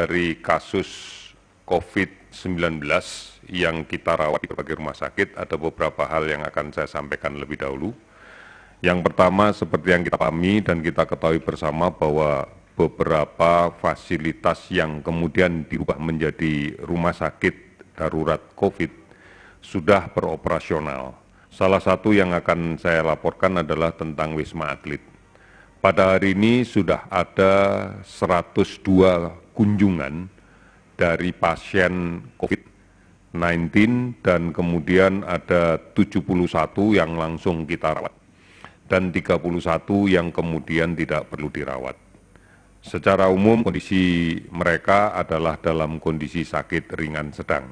dari kasus COVID-19 yang kita rawat di berbagai rumah sakit, ada beberapa hal yang akan saya sampaikan lebih dahulu. Yang pertama, seperti yang kita pahami dan kita ketahui bersama bahwa beberapa fasilitas yang kemudian dirubah menjadi rumah sakit darurat COVID sudah beroperasional. Salah satu yang akan saya laporkan adalah tentang Wisma Atlet. Pada hari ini sudah ada 102 kunjungan dari pasien COVID-19 dan kemudian ada 71 yang langsung kita rawat dan 31 yang kemudian tidak perlu dirawat. Secara umum kondisi mereka adalah dalam kondisi sakit ringan sedang.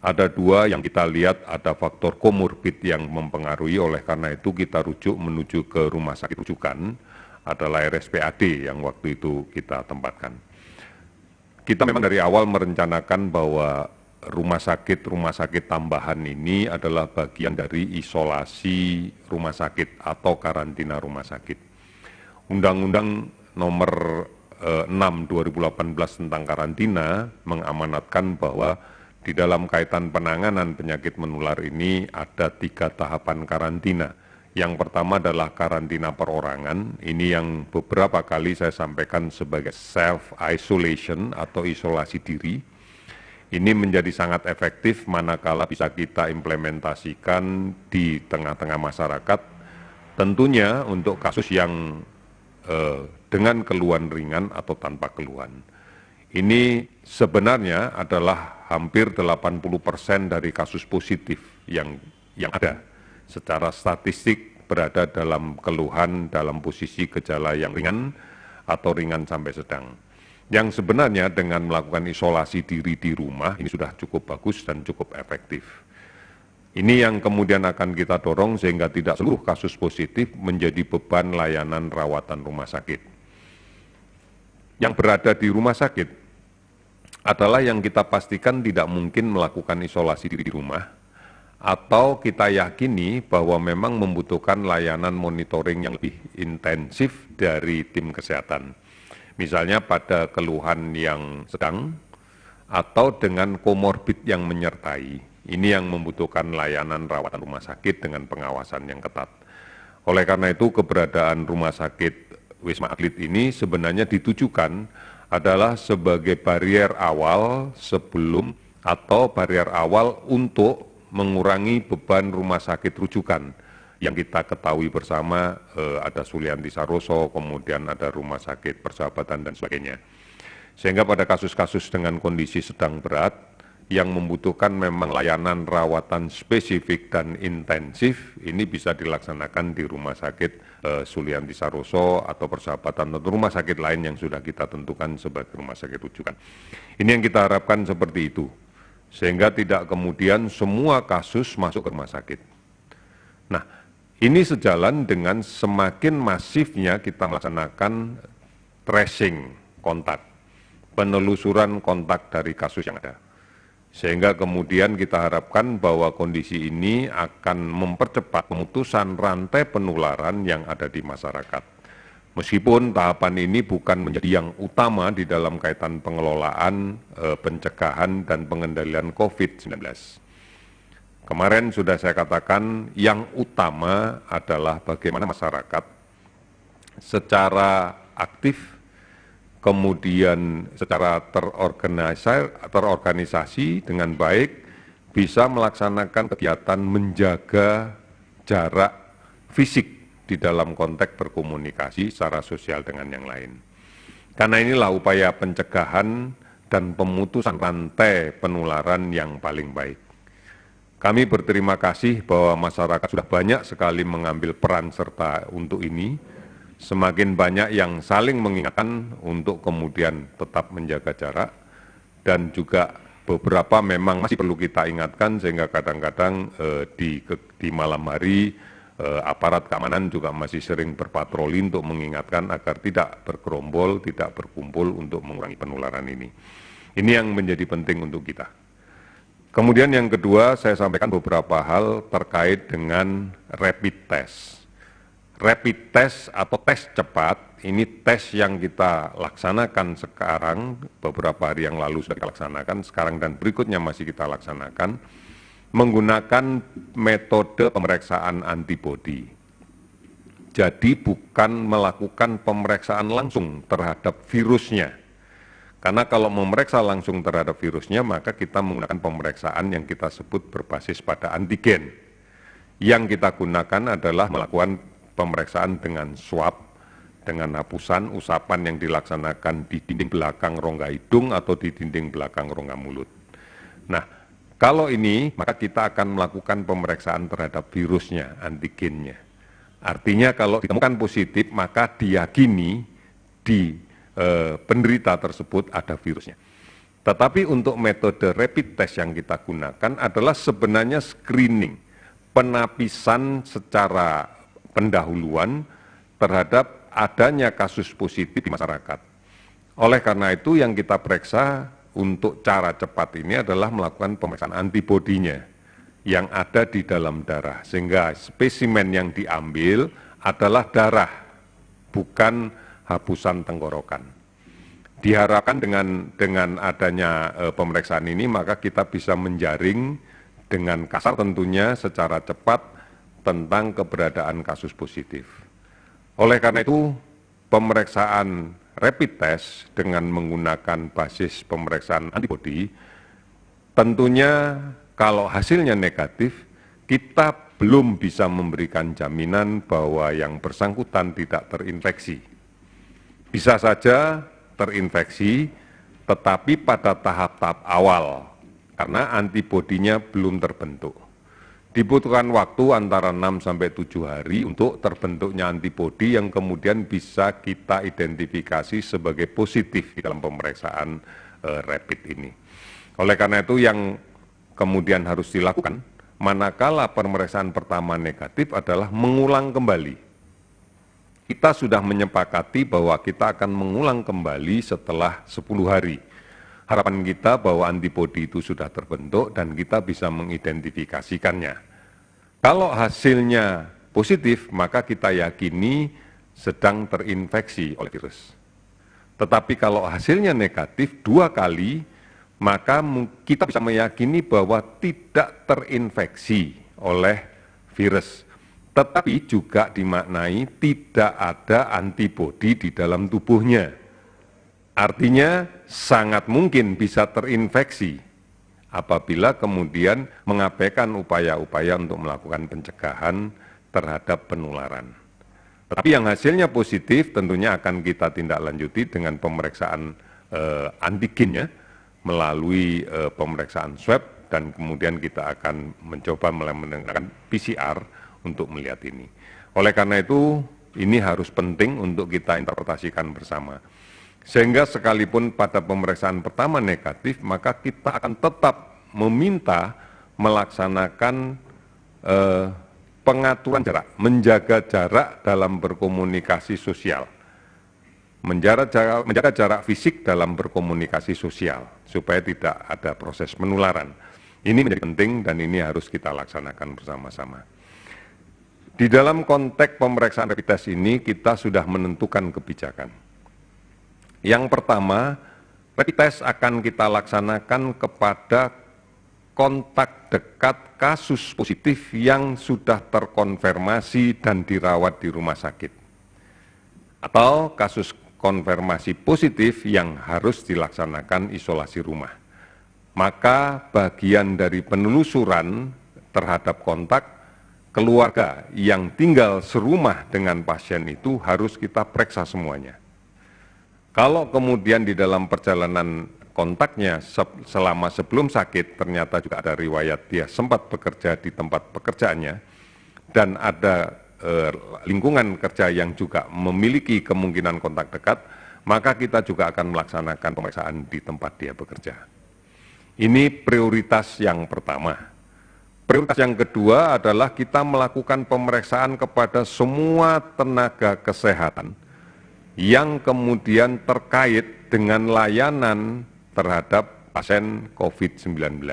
Ada 2 yang kita lihat ada faktor komorbid yang mempengaruhi, oleh karena itu kita rujuk menuju ke rumah sakit rujukan adalah RSPAD yang waktu itu kita tempatkan. Kita memang dari awal merencanakan bahwa rumah sakit tambahan ini adalah bagian dari isolasi rumah sakit atau karantina rumah sakit. Undang-Undang Nomor 6 2018 tentang karantina mengamanatkan bahwa di dalam kaitan penanganan penyakit menular ini ada 3 tahapan karantina. Yang pertama adalah karantina perorangan, ini yang beberapa kali saya sampaikan sebagai self-isolation atau isolasi diri. Ini menjadi sangat efektif manakala bisa kita implementasikan di tengah-tengah masyarakat, tentunya untuk kasus yang dengan keluhan ringan atau tanpa keluhan. Ini sebenarnya adalah hampir 80% dari kasus positif yang ada. Secara statistik berada dalam keluhan dalam posisi gejala yang ringan atau ringan sampai sedang. Yang sebenarnya dengan melakukan isolasi diri di rumah ini sudah cukup bagus dan cukup efektif. Ini yang kemudian akan kita dorong sehingga tidak seluruh kasus positif menjadi beban layanan rawatan rumah sakit. Yang berada di rumah sakit adalah yang kita pastikan tidak mungkin melakukan isolasi diri di rumah, atau kita yakini bahwa memang membutuhkan layanan monitoring yang lebih intensif dari tim kesehatan. Misalnya pada keluhan yang sedang atau dengan komorbid yang menyertai, ini yang membutuhkan layanan rawatan rumah sakit dengan pengawasan yang ketat. Oleh karena itu keberadaan rumah sakit Wisma Atlet ini sebenarnya ditujukan adalah sebagai barier awal sebelum atau barier awal untuk mengurangi beban rumah sakit rujukan yang kita ketahui bersama ada Sulianti Saroso, kemudian ada Rumah Sakit Persahabatan dan sebagainya. Sehingga pada kasus-kasus dengan kondisi sedang berat yang membutuhkan memang layanan rawatan spesifik dan intensif, ini bisa dilaksanakan di Rumah Sakit Sulianti Saroso atau Persahabatan atau rumah sakit lain yang sudah kita tentukan sebagai rumah sakit rujukan. Ini yang kita harapkan seperti itu, sehingga tidak kemudian semua kasus masuk ke rumah sakit. Nah, ini sejalan dengan semakin masifnya kita melaksanakan tracing kontak, penelusuran kontak dari kasus yang ada. Sehingga kemudian kita harapkan bahwa kondisi ini akan mempercepat pemutusan rantai penularan yang ada di masyarakat. Meskipun tahapan ini bukan menjadi yang utama di dalam kaitan pengelolaan, pencegahan dan pengendalian COVID-19. Kemarin sudah saya katakan yang utama adalah bagaimana masyarakat secara aktif, kemudian secara terorganisasi dengan baik bisa melaksanakan kegiatan menjaga jarak fisik di dalam konteks berkomunikasi secara sosial dengan yang lain. Karena inilah upaya pencegahan dan pemutusan rantai penularan yang paling baik. Kami berterima kasih bahwa masyarakat sudah banyak sekali mengambil peran serta untuk ini. Semakin banyak yang saling mengingatkan untuk kemudian tetap menjaga jarak, dan juga beberapa memang masih perlu kita ingatkan sehingga kadang-kadang di malam hari aparat keamanan juga masih sering berpatroli untuk mengingatkan agar tidak bergerombol, tidak berkumpul untuk mengurangi penularan ini. Ini yang menjadi penting untuk kita. Kemudian yang kedua, saya sampaikan beberapa hal terkait dengan rapid test. rapid test atau tes cepat, ini tes yang kita laksanakan sekarang, beberapa hari yang lalu sudah kita laksanakan, sekarang dan berikutnya masih kita laksanakan, menggunakan metode pemeriksaan antibodi. Jadi bukan melakukan pemeriksaan langsung terhadap virusnya. Karena kalau memeriksa langsung terhadap virusnya, maka kita menggunakan pemeriksaan yang kita sebut berbasis pada antigen. Yang kita gunakan adalah melakukan pemeriksaan dengan swab, dengan hapusan, usapan yang dilaksanakan di dinding belakang rongga hidung atau di dinding belakang rongga mulut. Nah, kalau ini, maka kita akan melakukan pemeriksaan terhadap virusnya, antigennya. Artinya kalau ditemukan positif, maka diyakini di penderita tersebut ada virusnya. Tetapi untuk metode rapid test yang kita gunakan adalah sebenarnya screening, penapisan secara pendahuluan terhadap adanya kasus positif di masyarakat. Oleh karena itu yang kita periksa untuk cara cepat ini adalah melakukan pemeriksaan antibodinya yang ada di dalam darah, sehingga spesimen yang diambil adalah darah, bukan hapusan tenggorokan. Diharapkan dengan adanya pemeriksaan ini, maka kita bisa menjaring dengan kasar tentunya secara cepat tentang keberadaan kasus positif. Oleh karena itu, pemeriksaan rapid test dengan menggunakan basis pemeriksaan antibodi, tentunya kalau hasilnya negatif, kita belum bisa memberikan jaminan bahwa yang bersangkutan tidak terinfeksi. Bisa saja terinfeksi, tetapi pada tahap-tahap awal, karena antibodinya belum terbentuk. Dibutuhkan waktu antara 6-7 hari untuk terbentuknya antibodi yang kemudian bisa kita identifikasi sebagai positif di dalam pemeriksaan rapid ini. Oleh karena itu yang kemudian harus dilakukan, manakala pemeriksaan pertama negatif adalah mengulang kembali. Kita sudah menyepakati bahwa kita akan mengulang kembali setelah 10 hari. Harapan kita bahwa antibodi itu sudah terbentuk dan kita bisa mengidentifikasikannya. Kalau hasilnya positif, maka kita yakini sedang terinfeksi oleh virus. Tetapi kalau hasilnya negatif 2 kali, maka kita bisa meyakini bahwa tidak terinfeksi oleh virus. Tetapi juga dimaknai tidak ada antibodi di dalam tubuhnya. Artinya sangat mungkin bisa terinfeksi apabila kemudian mengabaikan upaya-upaya untuk melakukan pencegahan terhadap penularan. Tetapi yang hasilnya positif tentunya akan kita tindak lanjuti dengan pemeriksaan antigennya melalui pemeriksaan swab dan kemudian kita akan mencoba menggunakan PCR untuk melihat ini. Oleh karena itu, ini harus penting untuk kita interpretasikan bersama. Sehingga sekalipun pada pemeriksaan pertama negatif, maka kita akan tetap meminta melaksanakan pengaturan jarak, menjaga jarak dalam berkomunikasi sosial, menjaga jarak fisik dalam berkomunikasi sosial, supaya tidak ada proses penularan. Ini menjadi penting dan ini harus kita laksanakan bersama-sama. Di dalam konteks pemeriksaan rapid test ini, kita sudah menentukan kebijakan. Yang pertama, rapid test akan kita laksanakan kepada kontak dekat kasus positif yang sudah terkonfirmasi dan dirawat di rumah sakit. Atau kasus konfirmasi positif yang harus dilaksanakan isolasi rumah. Maka bagian dari penelusuran terhadap kontak keluarga yang tinggal serumah dengan pasien itu harus kita periksa semuanya. Kalau kemudian di dalam perjalanan kontaknya selama sebelum sakit ternyata juga ada riwayat dia sempat bekerja di tempat pekerjaannya dan ada lingkungan kerja yang juga memiliki kemungkinan kontak dekat, maka kita juga akan melaksanakan pemeriksaan di tempat dia bekerja. Ini prioritas yang pertama. Prioritas yang kedua adalah kita melakukan pemeriksaan kepada semua tenaga kesehatan yang kemudian terkait dengan layanan terhadap pasien COVID-19.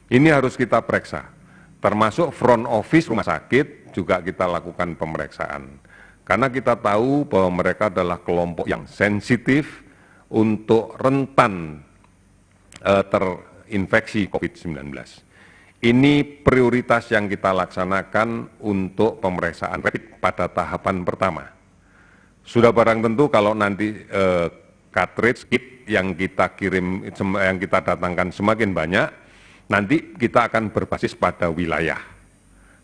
Ini harus kita periksa, termasuk front office rumah sakit juga kita lakukan pemeriksaan. Karena kita tahu bahwa mereka adalah kelompok yang sensitif untuk rentan terinfeksi COVID-19. Ini prioritas yang kita laksanakan untuk pemeriksaan rapid pada tahapan pertama. Sudah barang tentu kalau nanti cartridge kit yang kita kirim, yang kita datangkan semakin banyak, nanti kita akan berbasis pada wilayah.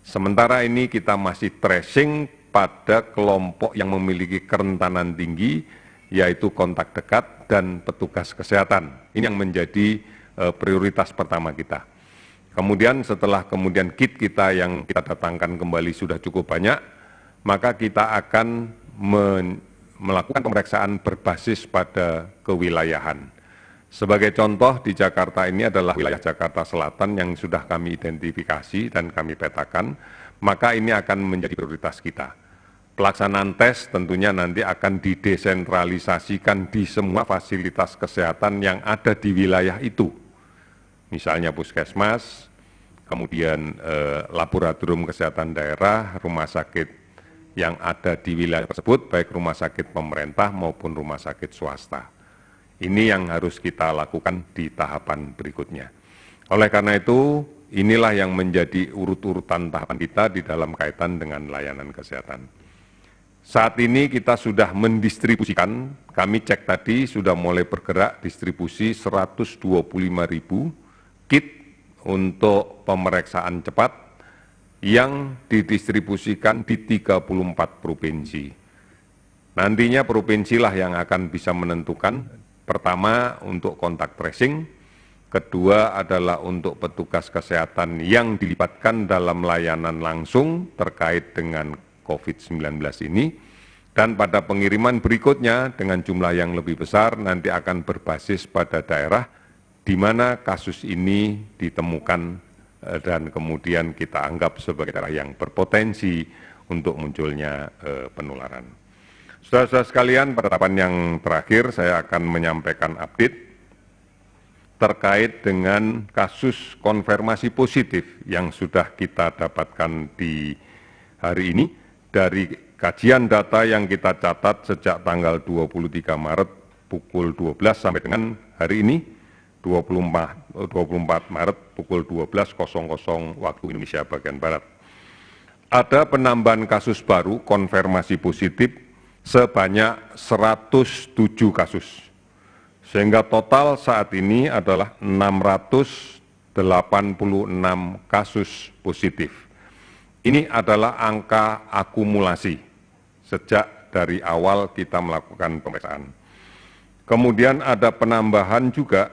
Sementara ini kita masih tracing pada kelompok yang memiliki kerentanan tinggi, yaitu kontak dekat dan petugas kesehatan. Ini yang menjadi prioritas pertama kita. Kemudian setelah kit kita yang kita datangkan kembali sudah cukup banyak, maka kita akan melakukan pemeriksaan berbasis pada kewilayahan. Sebagai contoh, di Jakarta ini adalah wilayah Jakarta Selatan yang sudah kami identifikasi dan kami petakan, maka ini akan menjadi prioritas kita. Pelaksanaan tes tentunya nanti akan didesentralisasikan di semua fasilitas kesehatan yang ada di wilayah itu. Misalnya puskesmas, kemudian laboratorium kesehatan daerah, rumah sakit yang ada di wilayah tersebut, baik rumah sakit pemerintah maupun rumah sakit swasta. Ini yang harus kita lakukan di tahapan berikutnya. Oleh karena itu, inilah yang menjadi urut-urutan tahapan kita di dalam kaitan dengan layanan kesehatan. Saat ini kita sudah mendistribusikan, kami cek tadi sudah mulai bergerak distribusi 125.000 kit untuk pemeriksaan cepat yang didistribusikan di 34 provinsi. Nantinya provinsilah yang akan bisa menentukan, pertama untuk kontak tracing, kedua adalah untuk petugas kesehatan yang dilibatkan dalam layanan langsung terkait dengan COVID-19 ini, dan pada pengiriman berikutnya dengan jumlah yang lebih besar nanti akan berbasis pada daerah di mana kasus ini ditemukan dan kemudian kita anggap sebagai daerah yang berpotensi untuk munculnya penularan. Saudara-saudara sekalian, pada tahapan yang terakhir saya akan menyampaikan update terkait dengan kasus konfirmasi positif yang sudah kita dapatkan di hari ini dari kajian data yang kita catat sejak tanggal 23 Maret pukul 12 sampai dengan hari ini 24 Maret pukul 12.00 waktu Indonesia bagian Barat. Ada penambahan kasus baru konfirmasi positif sebanyak 107 kasus. Sehingga total saat ini adalah 686 kasus positif. Ini adalah angka akumulasi sejak dari awal kita melakukan pemeriksaan. Kemudian ada penambahan juga,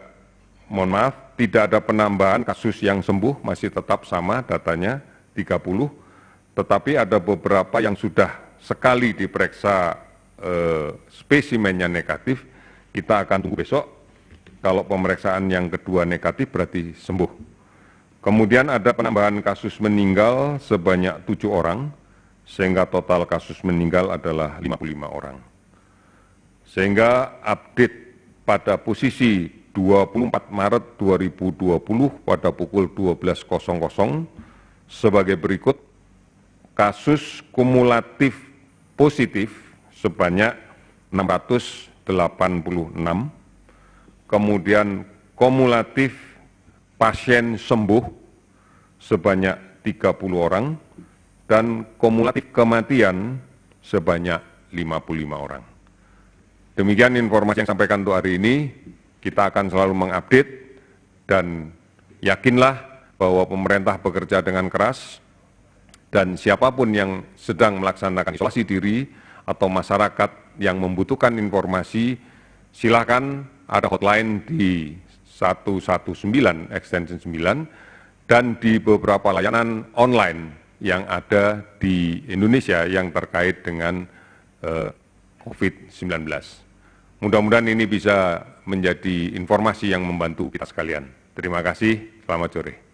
mohon maaf, tidak ada penambahan kasus yang sembuh, masih tetap sama datanya 30, tetapi ada beberapa yang sudah sekali diperiksa spesimennya negatif, kita akan tunggu besok. Kalau pemeriksaan yang kedua negatif berarti sembuh. Kemudian ada penambahan kasus meninggal sebanyak 7 orang, sehingga total kasus meninggal adalah 55 orang. Sehingga update pada posisi 24 Maret 2020 pada pukul 12.00 sebagai berikut: kasus kumulatif positif sebanyak 686, kemudian kumulatif pasien sembuh sebanyak 30 orang, dan kumulatif kematian sebanyak 55 orang. Demikian informasi yang sampaikan untuk hari ini. Kita akan selalu mengupdate dan yakinlah bahwa pemerintah bekerja dengan keras dan siapapun yang sedang melaksanakan isolasi diri atau masyarakat yang membutuhkan informasi, silakan ada hotline di 119 extension 9 dan di beberapa layanan online yang ada di Indonesia yang terkait dengan COVID-19. Mudah-mudahan ini bisa menjadi informasi yang membantu kita sekalian. Terima kasih, selamat sore.